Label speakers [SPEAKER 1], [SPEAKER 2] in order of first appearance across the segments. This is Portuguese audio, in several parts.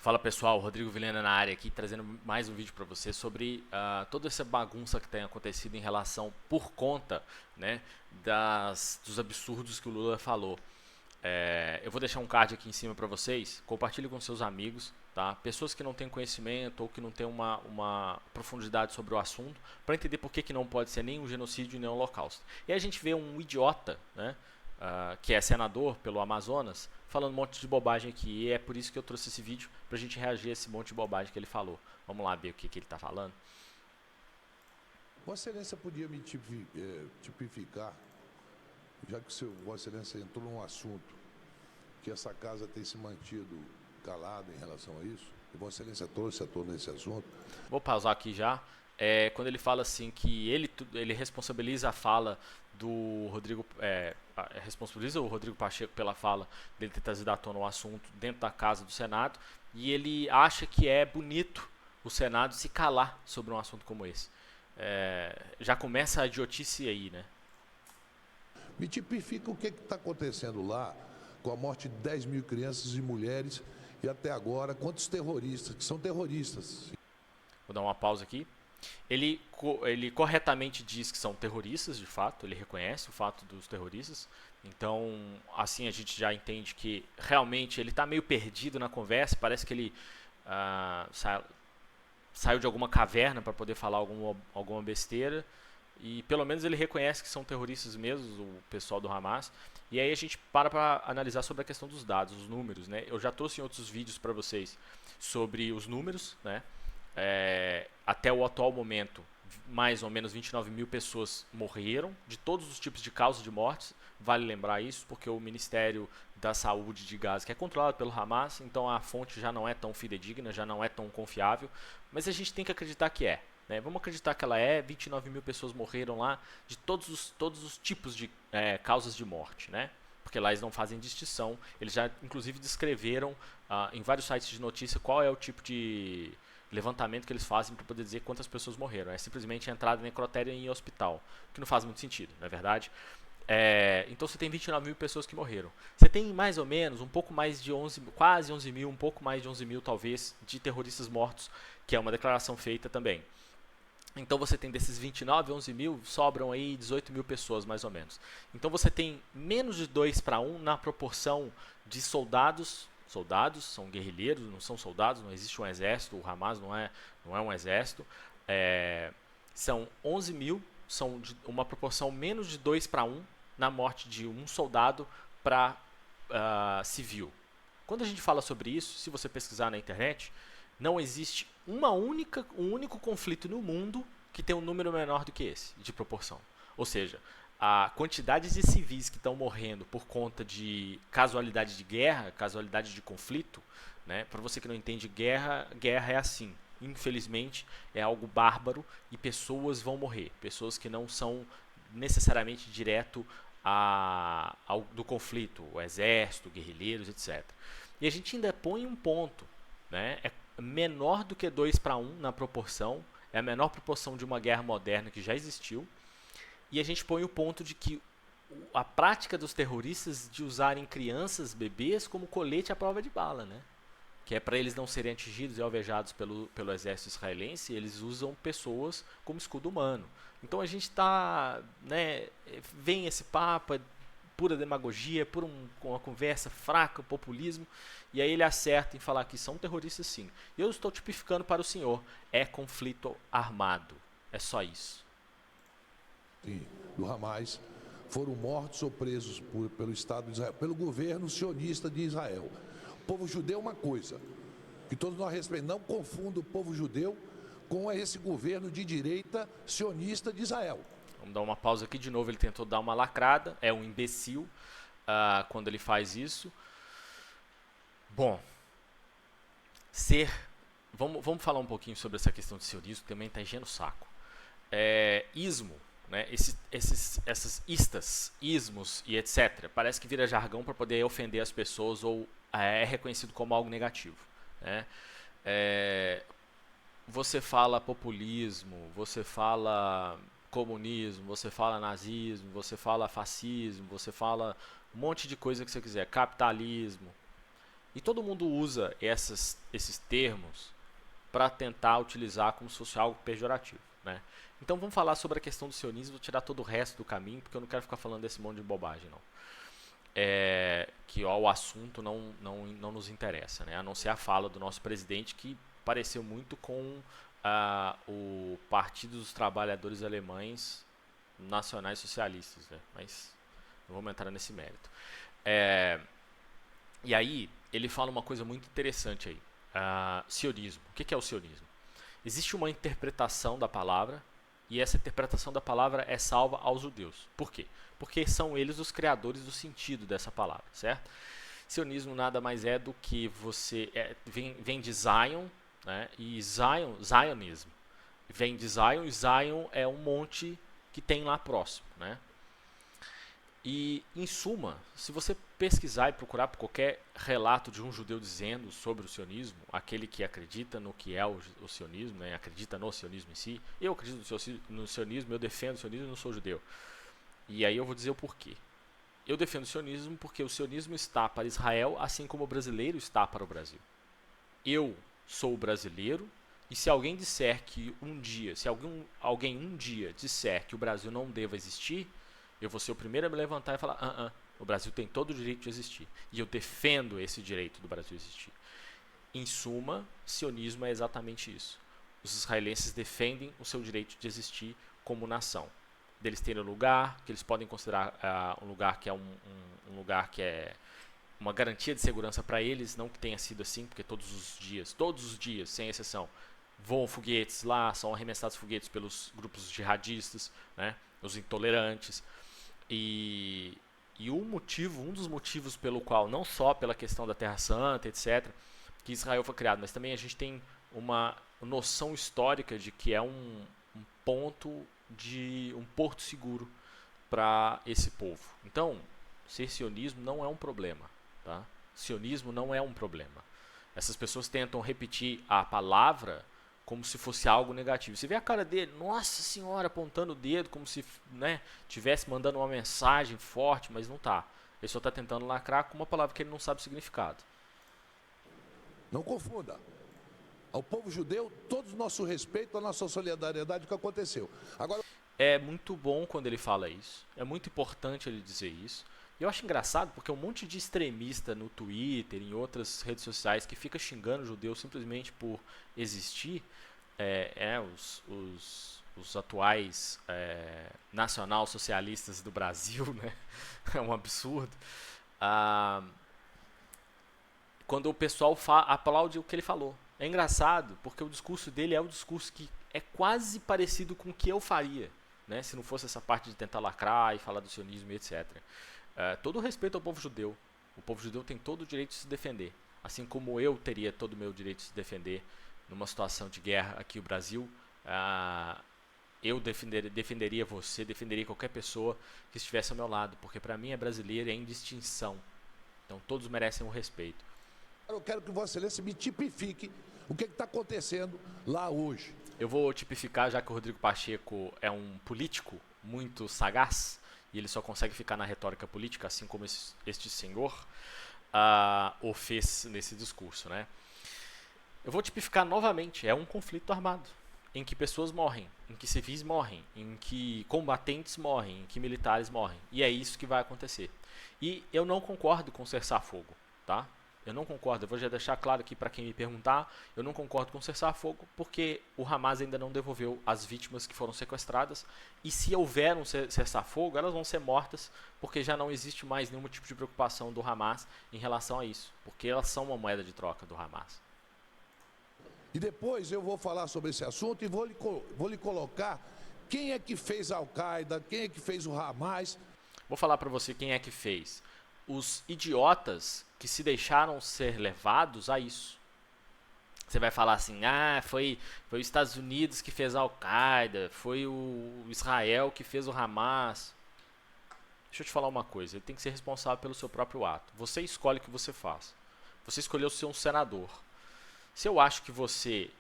[SPEAKER 1] Fala pessoal, Rodrigo Vilhena na área aqui, trazendo mais um vídeo para você sobre toda essa bagunça que tem acontecido em relação, por conta, né, dos absurdos que o Lula falou. Eu vou deixar um card aqui em cima para vocês, compartilhe com seus amigos, tá? Pessoas que não têm conhecimento ou que não têm uma profundidade sobre o assunto, para entender por que não pode ser nem um genocídio nem um holocausto. E aí a gente vê um idiota, né, que é senador pelo Amazonas, falando um monte de bobagem aqui. E é por isso que eu trouxe esse vídeo, pra gente reagir a esse monte de bobagem que ele falou. Vamos lá ver o que ele tá falando.
[SPEAKER 2] Vossa Excelência podia me tipificar, já que Vossa Excelência entrou num assunto que essa casa tem se mantido calada em relação a isso, e Vossa Excelência trouxe à tona esse assunto.
[SPEAKER 1] Vou pausar aqui já. Quando ele fala assim que ele responsabiliza a fala do Rodrigo, responsabiliza o Rodrigo Pacheco pela fala dele ter trazido à tona o assunto dentro da casa do Senado, e ele acha que é bonito o Senado se calar sobre um assunto como esse. Já começa a idiotice aí, né?
[SPEAKER 2] Me tipifica o que está acontecendo lá com a morte de 10 mil crianças e mulheres e até agora quantos terroristas, que são terroristas.
[SPEAKER 1] Vou dar uma pausa aqui. Ele corretamente diz que são terroristas, de fato, ele reconhece o fato dos terroristas. Então, assim a gente já entende que realmente ele está meio perdido na conversa. Parece que ele saiu de alguma caverna para poder falar alguma besteira. E pelo menos ele reconhece que são terroristas mesmo, o pessoal do Hamas. E aí a gente para analisar sobre a questão dos dados, os números, né? Eu já trouxe em outros vídeos para vocês sobre os números, né? Até o atual momento, mais ou menos 29 mil pessoas morreram, de todos os tipos de causas de mortes. Vale lembrar isso, porque o Ministério da Saúde de Gaza, que é controlado pelo Hamas, então a fonte já não é tão fidedigna, já não é tão confiável, mas a gente tem que acreditar que é. Né? Vamos acreditar que ela é. 29 mil pessoas morreram lá, de todos os tipos de causas de morte, né? Porque lá eles não fazem distinção. Eles já, inclusive, descreveram em vários sites de notícia qual é o tipo de levantamento que eles fazem para poder dizer quantas pessoas morreram. É simplesmente a entrada necrotéria em hospital, que não faz muito sentido, não é verdade? Então você tem 29 mil pessoas que morreram. Você tem mais ou menos um pouco mais de 11, quase 11 mil, um pouco mais de 11 mil talvez, de terroristas mortos, que é uma declaração feita também. Então você tem desses 29, 11 mil, sobram aí 18 mil pessoas mais ou menos. Então você tem menos de 2 para 1 na proporção de soldados. Soldados são guerrilheiros, não são soldados, não existe um exército, o Hamas não é um exército. São 11 mil, são de uma proporção menos de 2 para 1 na morte de um soldado para civil. Quando a gente fala sobre isso, se você pesquisar na internet, não existe um único conflito no mundo que tem um número menor do que esse, de proporção. Ou seja, a quantidade de civis que estão morrendo por conta de casualidade de guerra, casualidade de conflito, né? Para você que não entende guerra é assim. Infelizmente, é algo bárbaro e pessoas vão morrer. Pessoas que não são necessariamente direto do conflito, o exército, guerrilheiros, etc. E a gente ainda põe um ponto, né? É menor do que 2 para 1 na proporção, é a menor proporção de uma guerra moderna que já existiu, e a gente põe o ponto de que a prática dos terroristas de usarem crianças, bebês, como colete à prova de bala, né? Que é para eles não serem atingidos e alvejados pelo exército israelense, eles usam pessoas como escudo humano. Então a gente está, né, vem esse papo, pura demagogia, uma conversa fraca, populismo, e aí ele acerta em falar que são terroristas sim. E eu estou tipificando para o senhor, é conflito armado, é só isso.
[SPEAKER 2] Sim, do Hamas foram mortos ou presos pelo Estado de Israel, pelo governo sionista de Israel. O povo judeu é uma coisa, que todos nós respeitamos, não confunda o povo judeu com esse governo de direita sionista de Israel.
[SPEAKER 1] Vamos dar uma pausa aqui, de novo ele tentou dar uma lacrada, é um imbecil quando ele faz isso. Bom, vamos falar um pouquinho sobre essa questão de sionismo, que também está enchendo o saco. Ismo, né, essas ismos e etc. Parece que vira jargão para poder ofender as pessoas ou é reconhecido como algo negativo. Né? Você fala populismo, você fala comunismo, você fala nazismo, você fala fascismo, você fala um monte de coisa que você quiser, capitalismo. E todo mundo usa esses termos para tentar utilizar como se fosse algo pejorativo, né? Então vamos falar sobre a questão do sionismo, vou tirar todo o resto do caminho, porque eu não quero ficar falando desse monte de bobagem, não. Que o assunto não nos interessa, né? A não ser a fala do nosso presidente, que pareceu muito com o Partido dos Trabalhadores Alemães Nacionais Socialistas, né? Mas não vamos entrar nesse mérito. E aí, ele fala uma coisa muito interessante aí. Sionismo. O que é o sionismo? Existe uma interpretação da palavra, e essa interpretação da palavra é salva aos judeus. Por quê? Porque são eles os criadores do sentido dessa palavra, certo? Sionismo nada mais é do que vem de Zion, né? E Zionismo. Vem de Zion, e Zion é um monte que tem lá próximo, né? E, em suma, se você pesquisar e procurar por qualquer relato de um judeu dizendo sobre o sionismo, aquele que acredita no que é o sionismo, né, acredita no sionismo em si, eu acredito no sionismo, eu defendo o sionismo, eu não sou judeu. E aí eu vou dizer o porquê. Eu defendo o sionismo porque o sionismo está para Israel, assim como o brasileiro está para o Brasil. Eu sou brasileiro, e se alguém disser que se alguém um dia disser que o Brasil não deva existir, eu vou ser o primeiro a me levantar e falar, o Brasil tem todo o direito de existir. E eu defendo esse direito do Brasil existir. Em suma, sionismo é exatamente isso. Os israelenses defendem o seu direito de existir como nação. Deles terem um lugar, que eles podem considerar um lugar que é um lugar que é uma garantia de segurança para eles, não que tenha sido assim, porque todos os dias, sem exceção, voam foguetes lá, são arremessados foguetes pelos grupos jihadistas, né, os intolerantes. E um dos motivos pelo qual, não só pela questão da Terra Santa, etc., que Israel foi criado, mas também a gente tem uma noção histórica de que é um porto seguro para esse povo. Então, ser sionismo não é um problema, tá? Sionismo não é um problema. Essas pessoas tentam repetir a palavra como se fosse algo negativo. Você vê a cara dele, nossa senhora, apontando o dedo, como se, né, tivesse mandando uma mensagem forte, mas não tá. Ele só está tentando lacrar com uma palavra que ele não sabe o significado.
[SPEAKER 2] Não confunda. Ao povo judeu, todo o nosso respeito, a nossa solidariedade com o que aconteceu. Agora,
[SPEAKER 1] é muito bom quando ele fala isso. É muito importante ele dizer isso. Eu acho engraçado porque um monte de extremista no Twitter, em outras redes sociais, que fica xingando judeus simplesmente por existir, os atuais nacional-socialistas do Brasil, né? É um absurdo. Quando o pessoal aplaude o que ele falou. É engraçado, porque o discurso dele é um discurso que é quase parecido com o que eu faria, né? Se não fosse essa parte de tentar lacrar e falar do sionismo e etc. Todo o respeito ao povo judeu. O povo judeu tem todo o direito de se defender. Assim como eu teria todo o meu direito de se defender numa situação de guerra aqui no Brasil. Eu defenderia você, defenderia qualquer pessoa que estivesse ao meu lado. Porque para mim é brasileiro e é em distinção. Então todos merecem um respeito.
[SPEAKER 2] Eu quero que Vossa Excelência me tipifique o que está acontecendo lá hoje.
[SPEAKER 1] Eu vou tipificar, já que o Rodrigo Pacheco é um político muito sagaz, e ele só consegue ficar na retórica política, assim como este senhor o fez nesse discurso, né? Eu vou tipificar novamente, é um conflito armado, em que pessoas morrem, em que civis morrem, em que combatentes morrem, em que militares morrem, e é isso que vai acontecer. E eu não concordo com cessar-fogo, tá? Eu não concordo, eu vou já deixar claro aqui para quem me perguntar, eu não concordo com cessar-fogo porque o Hamas ainda não devolveu as vítimas que foram sequestradas, e se houver um cessar-fogo, elas vão ser mortas, porque já não existe mais nenhum tipo de preocupação do Hamas em relação a isso, porque elas são uma moeda de troca do Hamas.
[SPEAKER 2] E depois eu vou falar sobre esse assunto e vou lhe colocar quem é que fez a Al-Qaeda, quem é que fez o Hamas.
[SPEAKER 1] Vou falar para você quem é que fez. Os idiotas que se deixaram ser levados a isso. Você vai falar assim, foi os Estados Unidos que fez a Al-Qaeda, foi o Israel que fez o Hamas. Deixa eu te falar uma coisa, ele tem que ser responsável pelo seu próprio ato. Você escolhe o que você faz. Você escolheu ser um senador. Se eu acho que você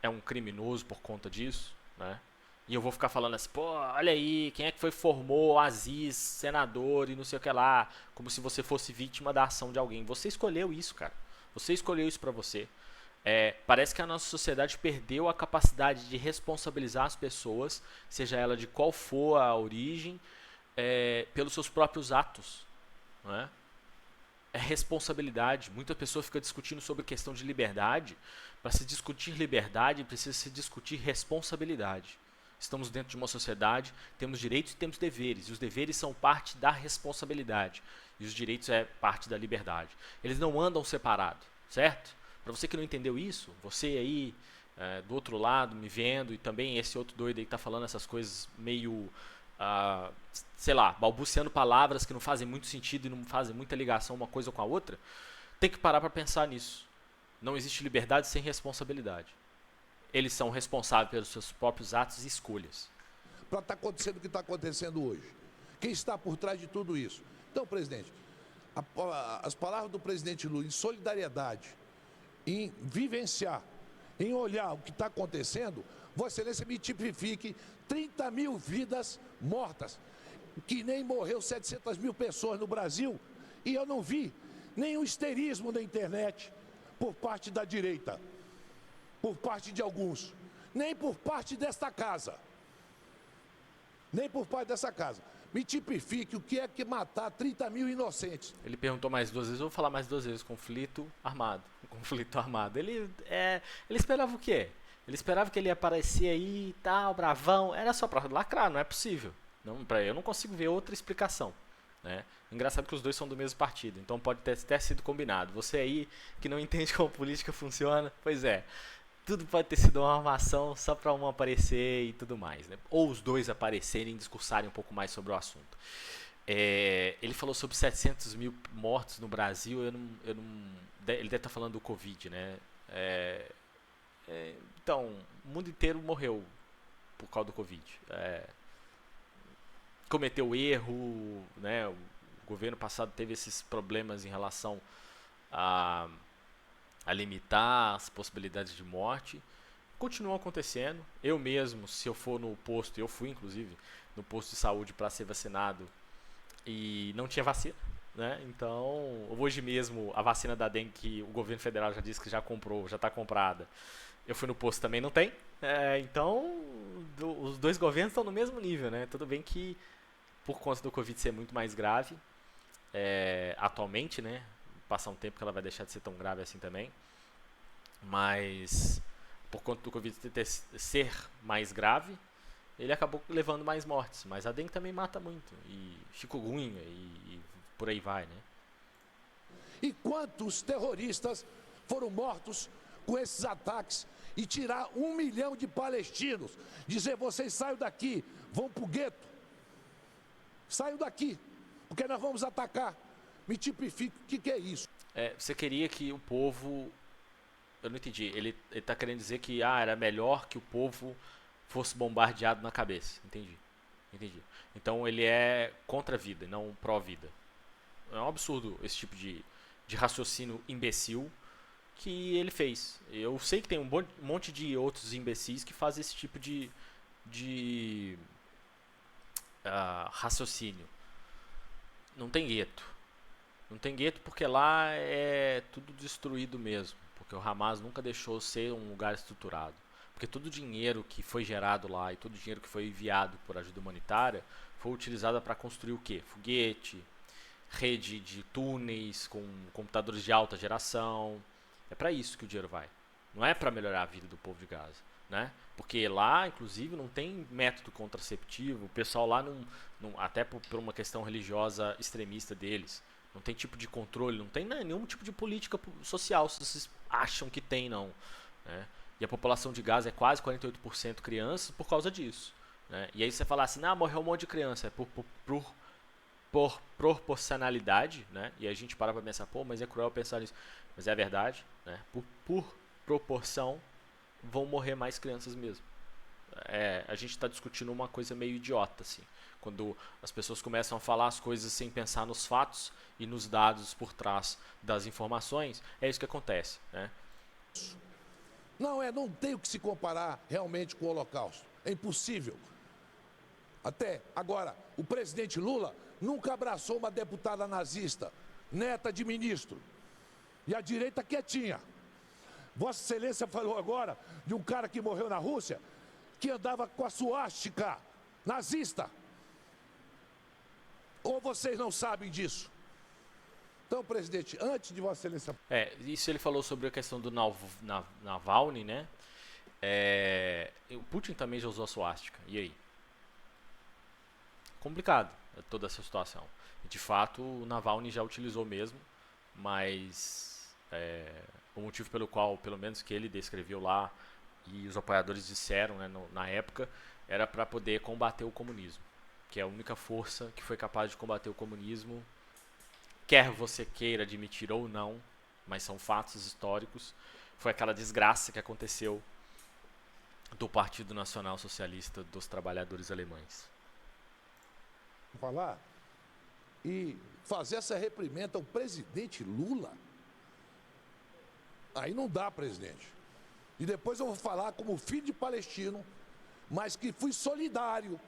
[SPEAKER 1] é um criminoso por conta disso, né? E eu vou ficar falando assim, pô, olha aí, quem é que foi formou Aziz, senador e não sei o que lá, como se você fosse vítima da ação de alguém. Você escolheu isso, cara. Você escolheu isso pra você. Parece que a nossa sociedade perdeu a capacidade de responsabilizar as pessoas, seja ela de qual for a origem, pelos seus próprios atos. Não é? É responsabilidade. Muita pessoa fica discutindo sobre questão de liberdade. Para se discutir liberdade, precisa se discutir responsabilidade. Estamos dentro de uma sociedade, temos direitos e temos deveres. E os deveres são parte da responsabilidade. E os direitos é parte da liberdade. Eles não andam separados, certo? Para você que não entendeu isso, você aí do outro lado me vendo e também esse outro doido aí que está falando essas coisas meio, sei lá, balbuciando palavras que não fazem muito sentido e não fazem muita ligação uma coisa com a outra, tem que parar para pensar nisso. Não existe liberdade sem responsabilidade. Eles são responsáveis pelos seus próprios atos e escolhas.
[SPEAKER 2] Para estar acontecendo o que está acontecendo hoje. Quem está por trás de tudo isso? Então, presidente, as palavras do presidente Lula em solidariedade, em vivenciar, em olhar o que está acontecendo, Vossa Excelência me tipifique 30 mil vidas mortas, que nem morreu 700 mil pessoas no Brasil, e eu não vi nenhum histerismo na internet por parte da direita, por parte de alguns, nem por parte desta casa. Nem por parte dessa casa. Me tipifique o que é que matar 30 mil inocentes.
[SPEAKER 1] Ele perguntou mais duas vezes, eu vou falar mais duas vezes, conflito armado. Conflito armado. Ele esperava o quê? Ele esperava que ele ia aparecer aí e tal, bravão. Era só pra lacrar, não é possível. Eu não consigo ver outra explicação. Né? Engraçado que os dois são do mesmo partido, então pode ter sido combinado. Você aí que não entende como política funciona, pois é. Tudo pode ter sido uma armação só para um aparecer e tudo mais. Né? Ou os dois aparecerem e discursarem um pouco mais sobre o assunto. Ele falou sobre 700 mil mortos no Brasil. Ele deve estar falando do Covid, né? Então, o mundo inteiro morreu por causa do Covid. Cometeu erro, né? O governo passado teve esses problemas em relação a limitar as possibilidades de morte, continuam acontecendo. Eu mesmo, se eu for no posto, eu fui inclusive no posto de saúde para ser vacinado e não tinha vacina, né? Então, hoje mesmo a vacina da dengue que o governo federal já disse que já comprou, já está comprada. Eu fui no posto também não tem. Então, os dois governos estão no mesmo nível, né? Tudo bem que por conta do Covid ser muito mais grave, atualmente, né? Passar um tempo que ela vai deixar de ser tão grave assim também, mas por conta do Covid ser mais grave, ele acabou levando mais mortes, mas a dengue também mata muito, e chikungunya e por aí vai, né?
[SPEAKER 2] E quantos terroristas foram mortos com esses ataques e tirar 1 milhão de palestinos, dizer vocês saiam daqui, vão pro gueto, saiam daqui, porque nós vamos atacar. Me tipifique o que é isso.
[SPEAKER 1] Você queria que o povo... Eu não entendi. Ele está querendo dizer que era melhor que o povo fosse bombardeado na cabeça. Entendi. Então ele é contra a vida, não pró-vida. É um absurdo esse tipo de raciocínio imbecil que ele fez. Eu sei que tem um monte de outros imbecis que fazem esse tipo de raciocínio. Não tem gueto. Não tem gueto porque lá é tudo destruído mesmo. Porque o Hamas nunca deixou ser um lugar estruturado. Porque todo o dinheiro que foi gerado lá e todo o dinheiro que foi enviado por ajuda humanitária foi utilizado para construir o quê? Foguete, rede de túneis com computadores de alta geração. É para isso que o dinheiro vai. Não é para melhorar a vida do povo de Gaza. Né? Porque lá, inclusive, não tem método contraceptivo. O pessoal lá, até por uma questão religiosa extremista deles, não tem tipo de controle, não tem nenhum tipo de política social, se vocês acham que tem, não. Né? E a população de Gaza é quase 48% crianças por causa disso. Né? E aí você fala assim, morreu um monte de criança. É por proporcionalidade, né? E a gente para pra pensar, mas é cruel pensar nisso. Mas é a verdade, né? Por proporção, vão morrer mais crianças mesmo. A gente está discutindo uma coisa meio idiota, assim. Quando as pessoas começam a falar as coisas sem pensar nos fatos e nos dados por trás das informações, é isso que acontece, né?
[SPEAKER 2] Não tem o que se comparar realmente com o Holocausto. É impossível. Até agora, o presidente Lula nunca abraçou uma deputada nazista, neta de ministro. E a direita quietinha. Vossa Excelência falou agora de um cara que morreu na Rússia, que andava com a suástica nazista. Ou vocês não sabem disso? Então, presidente, antes de Vossa Excelência...
[SPEAKER 1] Isso ele falou sobre a questão do Navalny, né? O Putin também já usou a suástica. E aí? Complicado toda essa situação. De fato, o Navalny já utilizou mesmo, mas o motivo pelo qual, pelo menos que ele descreveu lá, e os apoiadores disseram, né, na época, era para poder combater o comunismo, que é a única força que foi capaz de combater o comunismo, quer você queira admitir ou não, mas são fatos históricos. Foi aquela desgraça que aconteceu do Partido Nacional Socialista dos Trabalhadores Alemães.
[SPEAKER 2] Falar e fazer essa reprimenda ao presidente Lula, aí não dá, presidente. E depois eu vou falar como filho de palestino, mas que fui solidário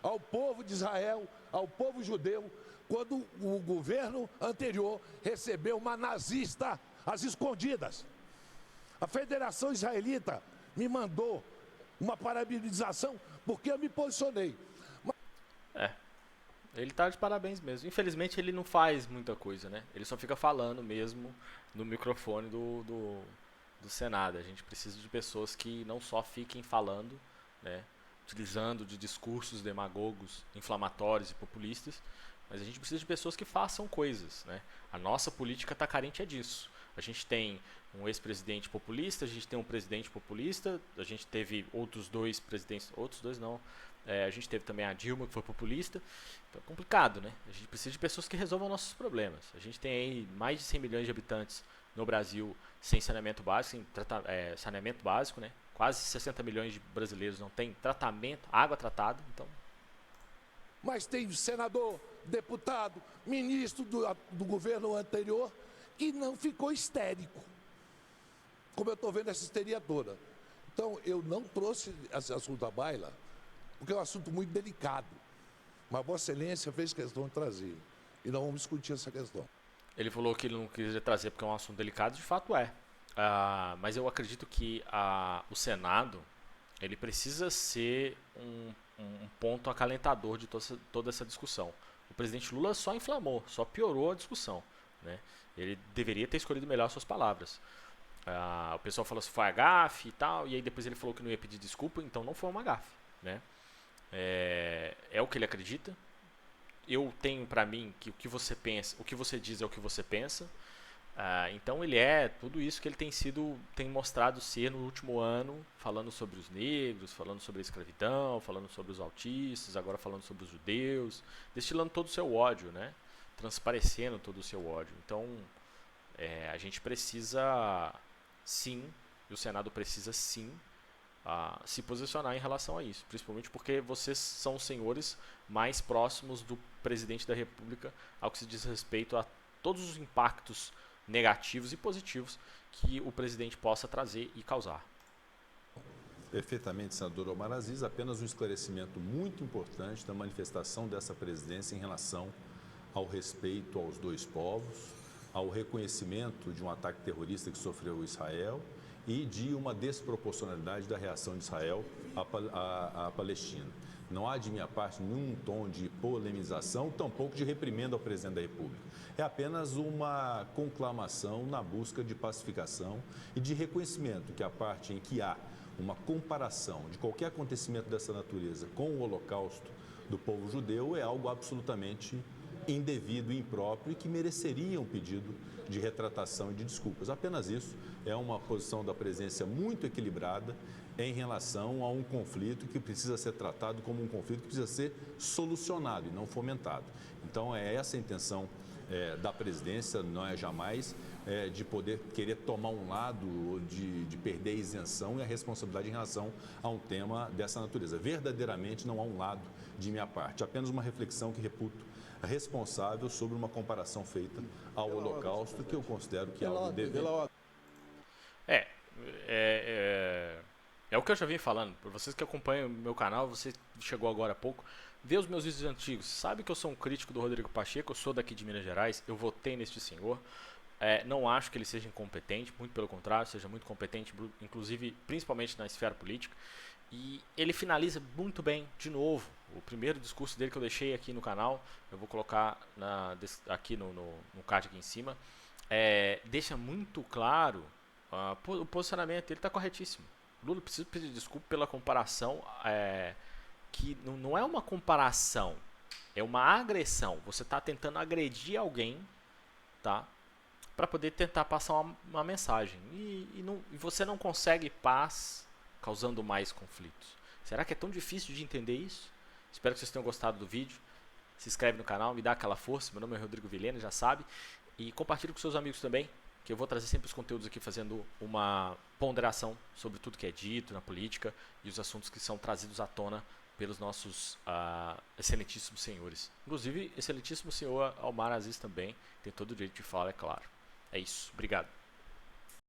[SPEAKER 2] ao povo de Israel, ao povo judeu, quando o governo anterior recebeu uma nazista às escondidas. A Federação Israelita me mandou uma parabenização porque eu me posicionei.
[SPEAKER 1] Ele tá de parabéns mesmo. Infelizmente ele não faz muita coisa, né? Ele só fica falando mesmo no microfone do Senado. A gente precisa de pessoas que não só fiquem falando, né? Utilizando de discursos demagogos, inflamatórios e populistas, mas a gente precisa de pessoas que façam coisas, né? A nossa política está carente disso. A gente tem um ex-presidente populista, a gente tem um presidente populista, a gente teve outros dois presidentes, outros dois não, a gente teve também a Dilma, que foi populista. Então é complicado, né? A gente precisa de pessoas que resolvam nossos problemas. A gente tem aí mais de 100 milhões de habitantes no Brasil sem saneamento básico, saneamento básico, né? Quase 60 milhões de brasileiros não têm tratamento, água tratada. Então...
[SPEAKER 2] Mas tem senador, deputado, ministro do governo anterior que não ficou histérico, como eu estou vendo essa histeria toda. Então, eu não trouxe esse assunto à baila, porque é um assunto muito delicado. Mas Vossa Excelência fez questão de trazer. E nós vamos discutir essa questão.
[SPEAKER 1] Ele falou que ele não quis trazer porque é um assunto delicado, de fato é. Mas eu acredito que o Senado ele precisa ser um ponto acalentador de toda essa discussão. O presidente Lula só inflamou, só piorou a discussão, né? Ele deveria ter escolhido melhor suas palavras. O pessoal falou se foi a gafe e tal, e aí depois ele falou que não ia pedir desculpa, então não foi uma gafe, né? É o que ele acredita. Eu tenho pra mim que o que você pensa, o que você diz é o que você pensa. Então ele é tudo isso que ele tem mostrado ser no último ano, falando sobre os negros, falando sobre a escravidão, falando sobre os autistas, agora falando sobre os judeus, destilando todo o seu ódio, né? Transparecendo todo o seu ódio. Então a gente precisa sim, e o Senado precisa sim se posicionar em relação a isso, principalmente porque vocês são os senhores mais próximos do presidente da República ao que se diz respeito a todos os impactos negativos e positivos que o presidente possa trazer e causar.
[SPEAKER 3] Perfeitamente, senador Omar Aziz. Apenas um esclarecimento muito importante da manifestação dessa presidência em relação ao respeito aos dois povos, ao reconhecimento de um ataque terrorista que sofreu Israel e de uma desproporcionalidade da reação de Israel à Palestina. Não há de minha parte nenhum tom de polemização, tampouco de reprimenda ao presidente da República. É apenas uma conclamação na busca de pacificação e de reconhecimento que a parte em que há uma comparação de qualquer acontecimento dessa natureza com o Holocausto do povo judeu é algo absolutamente indevido e impróprio e que mereceria um pedido de retratação e de desculpas. Apenas isso. É uma posição da presidência muito equilibrada em relação a um conflito que precisa ser tratado como um conflito que precisa ser solucionado e não fomentado. Então é essa a intenção da presidência, não é jamais de poder querer tomar um lado, de perder a isenção e a responsabilidade em relação a um tema dessa natureza. Verdadeiramente não há um lado de minha parte, apenas uma reflexão que reputo responsável sobre uma comparação feita ao Holocausto, que eu considero que é algo devido.
[SPEAKER 1] É o que eu já vim falando. Por vocês que acompanham o meu canal, você chegou agora há pouco, vê os meus vídeos antigos. Sabe que eu sou um crítico do Rodrigo Pacheco, eu sou daqui de Minas Gerais, eu votei neste senhor. Não acho que ele seja incompetente, muito pelo contrário, seja muito competente, inclusive, principalmente na esfera política. E ele finaliza muito bem, de novo, o primeiro discurso dele que eu deixei aqui no canal, eu vou colocar aqui no card aqui em cima, deixa muito claro o posicionamento, ele está corretíssimo. Lula precisa pedir desculpa pela comparação, que não é uma comparação, é uma agressão. Você está tentando agredir alguém, tá? Para poder tentar passar uma mensagem. E você não consegue paz causando mais conflitos. Será que é tão difícil de entender isso? Espero que vocês tenham gostado do vídeo. Se inscreve no canal, me dá aquela força. Meu nome é Rodrigo Vilhena, já sabe. E compartilhe com seus amigos também, que eu vou trazer sempre os conteúdos aqui fazendo uma ponderação sobre tudo que é dito na política e os assuntos que são trazidos à tona pelos nossos excelentíssimos senhores. Inclusive, excelentíssimo senhor Almar Aziz também tem todo o direito de falar, é claro. É isso. Obrigado.